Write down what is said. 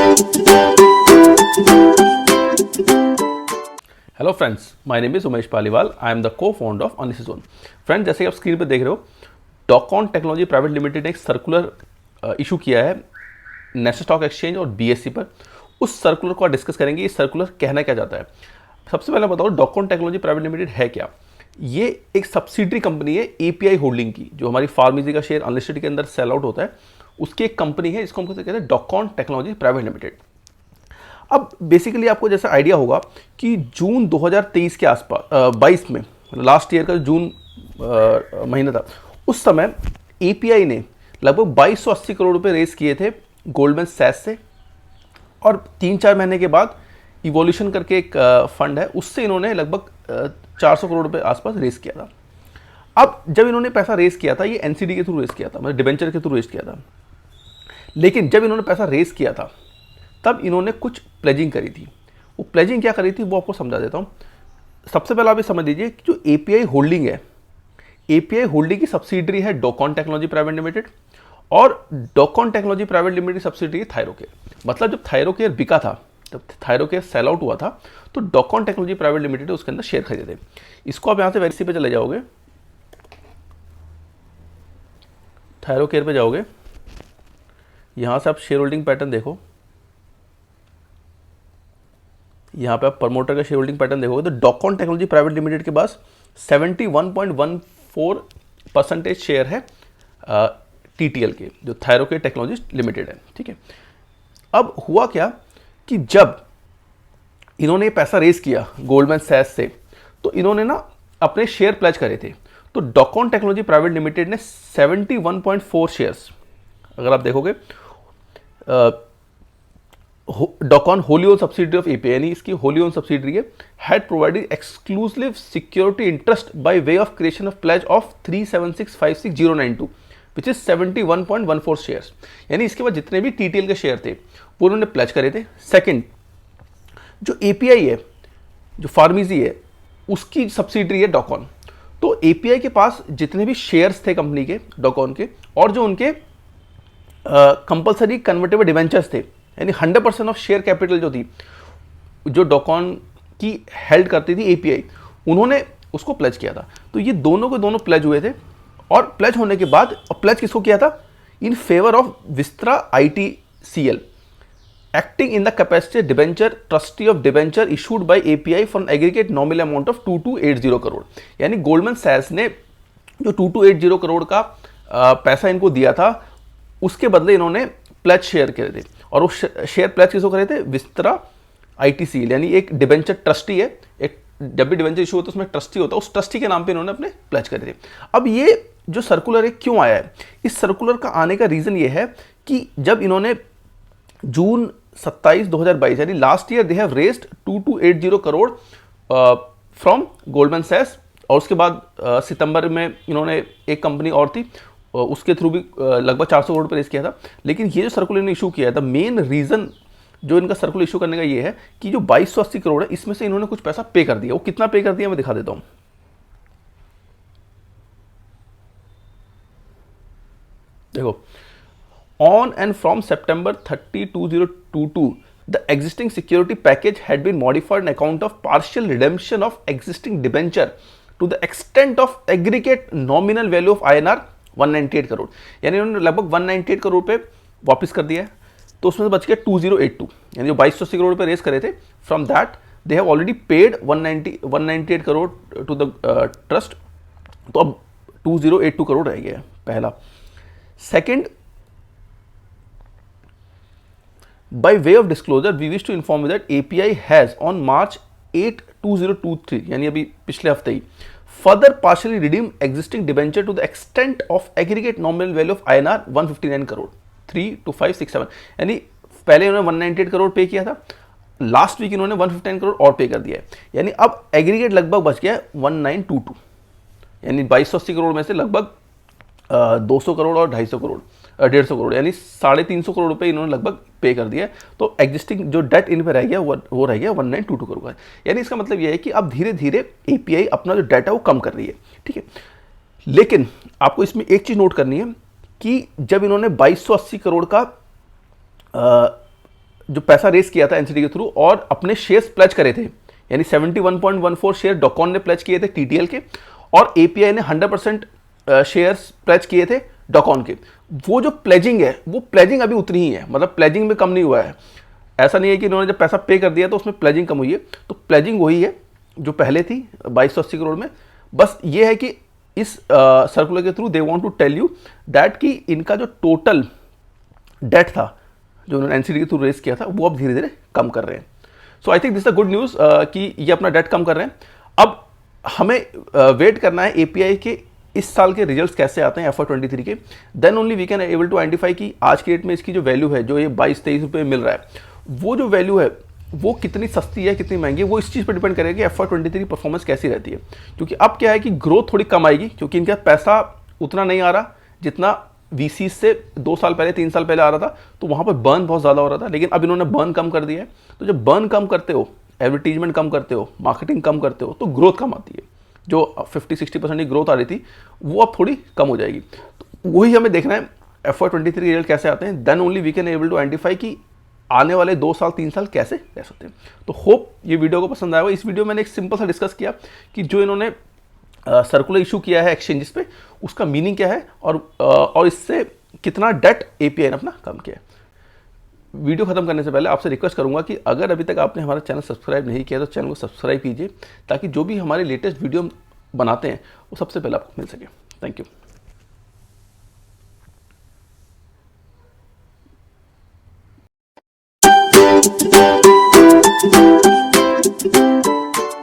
Hello friends, my name is Umesh Paliwal. I am the cofounder of Anis zone. Friends, जैसे आप screen पर देख रहे हो, डॉकॉन टेक्नोलॉजी प्राइवेट लिमिटेड ने एक सर्कुलर इशू किया है नेशनल स्टॉक एक्सचेंज और बीएससी पर। उस सर्कुलर को डिस्कस करेंगे। ये सर्कुलर कहना क्या चाहता है। सबसे पहले बताओ, डॉकॉन टेक्नोलॉजी प्राइवेट लिमिटेड है क्या। ये एक सब्सिडरी कंपनी है एपीआई होल्डिंग की, जो हमारी फार्मेसी का शेयर अनलिस्टेड के अंदर सेल आउट होता है, उसकी एक कंपनी है। इसको हम कहते हैं डॉकॉन टेक्नोलॉजी प्राइवेट लिमिटेड। अब बेसिकली आपको जैसा आइडिया होगा कि जून 2023 के आसपास 22 में, लास्ट ईयर का जून महीना था, उस समय एपीआई ने लगभग 2280 करोड़ रुपए रेस किए थे गोल्डमैन सैक्स से, और 3-4 महीने के बाद इवोल्यूशन करके एक फंड है, उससे इन्होंने लगभग 400 करोड़ रुपए आसपास रेस किया था। अब जब इन्होंने पैसा रेस किया था, ये एनसीडी के थ्रू रेस किया था, मतलब डिबेंचर के थ्रू रेस किया था। लेकिन जब इन्होंने पैसा रेस किया था, तब इन्होंने कुछ प्लेजिंग करी थी। वो प्लेजिंग क्या करी थी, वो आपको समझा देता हूँ। सबसे पहले आप ये समझ लीजिए कि जो एपीआई होल्डिंग है, एपीआई होल्डिंग की सब्सिडरी है डॉकॉन टेक्नोलॉजी प्राइवेट लिमिटेड, और डॉकॉन टेक्नोलॉजी प्राइवेट लिमिटेड की सब्सिडरी है थायरोकेयर। मतलब जब थायरोकेयर बिका था, जब थायरोकेयर सेल आउट हुआ था, तो डॉकॉन टेक्नोलॉजी प्राइवेट लिमिटेड उसके अंदर शेयर खरीदे थे। इसको आप यहाँ से वेरिसी पे चले जाओगे, थायरोकेयर पे जाओगे, यहाँ से आप शेयर होल्डिंग पैटर्न देखो। यहाँ पे आप प्रमोटर का शेयर होल्डिंग पैटर्न देखोगे तो डॉकॉन टेक्नोलॉजी प्राइवेट लिमिटेड के पास 71.14% शेयर है टीटीएल के, जो थायरोकेयर टेक्नोलॉजी लिमिटेड है। ठीक है, अब हुआ क्या कि जब इन्होंने पैसा रेस किया गोल्डमैन सैक्स से, तो इन्होंने ना अपने शेयर प्लेज करे थे। तो डॉकॉन टेक्नोलॉजी प्राइवेट लिमिटेड ने 71.4 शेयर्स, अगर आप देखोगे, Docon wholly own subsidiary of API, यानी इसकी होली ओन सब्सिडरी है, had provided exclusive security interest by way of creation of pledge of 37656,092 which is 71.14 shares. यानी इसके बाद जितने भी टीटीएल के शेयर थे वो उन्होंने प्लेज करे थे। सेकंड, जो एपीआई है, जो फार्मेसी है, उसकी सब्सिडरी है डॉकॉन। तो एपीआई के पास जितने भी शेयर्स थे कंपनी के, डॉकॉन के, और जो उनके कंपल्सरी कन्वर्टेबल डिवेंचर्स थे, यानी 100% ऑफ शेयर कैपिटल जो थी, जो डॉकॉन की हेल्ड करती थी एपीआई, उन्होंने उसको प्लेज किया था। तो ये दोनों के दोनों प्लेज हुए थे, और प्लेज होने के बाद, और प्लेज किसको किया था, in favour of Vistra ITCL, acting in the capacity debenture trustee of debenture issued by API for aggregate nominal amount of 2280 crore. यानी गोल्डमैन सैक्स ने जो 2280 करोड़ का पैसा इनको दिया था, उसके बदले इन्होंने प्लेज शेयर करे थे, और वो शेयर प्लेज किसको करे थे, विस्त्रा आईटीसीएल, यानी एक डिबेंचर ट्रस्टी है। एक जब भी डिबेंचर इशू होता है उसमें ट्रस्टी होता है, उस ट्रस्टी के नाम पे इन्होंने अपने प्लेज करे थे। अब ये जो सर्कुलर है क्यों आया है, इस सर्कुलर का आने का रीजन ये है कि जब इन्होंने जून 27, 2022, यानी last year, they have raised 2280 crore from Goldman सैक्स, और उसके बाद सितंबर में इन्होंने एक कंपनी और थी, उसके थ्रू भी लगभग 400 करोड़ पर रेस किया था। लेकिन ये जो सर्कुलर ने इशू किया है, द मेन रीजन जो इनका सर्कुलर इशू करने का ये है कि जो 2280 करोड़ है, इसमें से इन्होंने कुछ पैसा पे कर दिया। वो कितना पे कर दिया मैं दिखा देता हूं। देखो, on and from September 30, 2022 the existing security package had been modified on account of partial redemption of existing debenture to the extent of aggregate nominal value of INR 198 crore. यानी उन्होंने लगभग 198 करोड़ पे वापस कर दिया है। तो उसमें से बच गया 2082, यानी जो 2280 करोड़ पे रेस करे थे, from that they have already paid 198 crore to the trust. तो अब 2082 करोड़ रह गया है, पहला। Second, by way of disclosure we wish to inform you that API has on March 8, 2023, यानी अभी पिछले हफ्ते ही, further partially redeemed existing debenture to the extent of aggregate nominal value of INR 159 crore 32567। यानी पहले इन्होंने 198 करोड़ पे किया था, लास्ट वीक इन्होंने 159 करोड़ और पे कर दिया है। यानी अब एग्रीगेट लगभग बच गया है 1922, यानी 2280 करोड़ में से लगभग 200 करोड़ और 250 करोड़ 150 करोड़, यानी 350 करोड़ रुपए इन्होंने लगभग पे कर दिया है। तो एग्जिस्टिंग जो डेट इन पे रह गया वो रह गया 1922 करोड़ का। यानी इसका मतलब ये है कि अब धीरे धीरे एपीआई अपना जो डेटा वो कम कर रही है। ठीक है, लेकिन आपको इसमें एक चीज नोट करनी है कि जब इन्होंने 2280 करोड़ का जो पैसा रेस किया था एनसीडी के थ्रू और अपने शेयर्स प्लेज करे थे, यानी 71.14 शेयर डॉकॉन ने प्लेज किए थे टीटीएल के और एपीआई ने 100% शेयर्स प्लेज किए थे डॉकॉन के। वो जो प्लेजिंग है वो प्लेजिंग अभी उतनी ही है, मतलब प्लेजिंग में कम नहीं हुआ है। ऐसा नहीं है कि इन्होंने जब पैसा पे कर दिया तो उसमें प्लेजिंग कम हुई है, तो प्लेजिंग वही है जो पहले थी 2280 करोड़ में। बस ये है कि इस सर्कुलर के through they want to tell you that कि इनका जो टोटल डेट था जो उन्होंने एनसीडी के थ्रू रेस किया था वो अब धीरे धीरे कम कर रहे हैं। So I think this a good news कि ये अपना डेट कम कर रहे हैं। अब हमें वेट करना है एपीआई के इस साल के रिजल्ट्स कैसे आते हैं FY23 के, then only we can able to identify कि आज की डेट में इसकी जो वैल्यू है, जो ये 22-23 रुपये मिल रहा है, वो जो वैल्यू है वो कितनी सस्ती है कितनी महंगी है, वो इस चीज़ पर डिपेंड करेगा कि FY23 परफॉर्मेंस कैसी रहती है। क्योंकि अब क्या है कि ग्रोथ थोड़ी कम आएगी, क्योंकि इनका पैसा उतना नहीं आ रहा जितना वीसी से 2 साल पहले 3 साल पहले आ रहा था, तो वहाँ पर बर्न बहुत ज़्यादा हो रहा था। लेकिन अब इन्होंने बर्न कम कर दिया है, तो जब बर्न कम करते हो, एडवर्टीजमेंट कम करते हो, मार्केटिंग कम करते हो, तो ग्रोथ कम आती है। जो 50-60% की ग्रोथ आ रही थी वो अब थोड़ी कम हो जाएगी। तो वही हमें देखना है FY23 रिजल्ट कैसे आते हैं, then only we can able to identify कि आने वाले 2 साल 3 साल कैसे रह सकते हैं। तो होप ये वीडियो को पसंद आएगा। इस वीडियो में मैंने एक सिंपल सा डिस्कस किया कि जो इन्होंने सर्कुलर इशू किया है एक्सचेंजेस पे, उसका मीनिंग क्या है और इससे कितना डेट एपीआई ने अपना कम किया है। वीडियो खत्म करने से पहले आपसे रिक्वेस्ट करूंगा कि अगर अभी तक आपने हमारा चैनल सब्सक्राइब नहीं किया तो चैनल को सब्सक्राइब कीजिए, ताकि जो भी हमारे लेटेस्ट वीडियो बनाते हैं वो सबसे पहले आपको मिल सके। Thank you.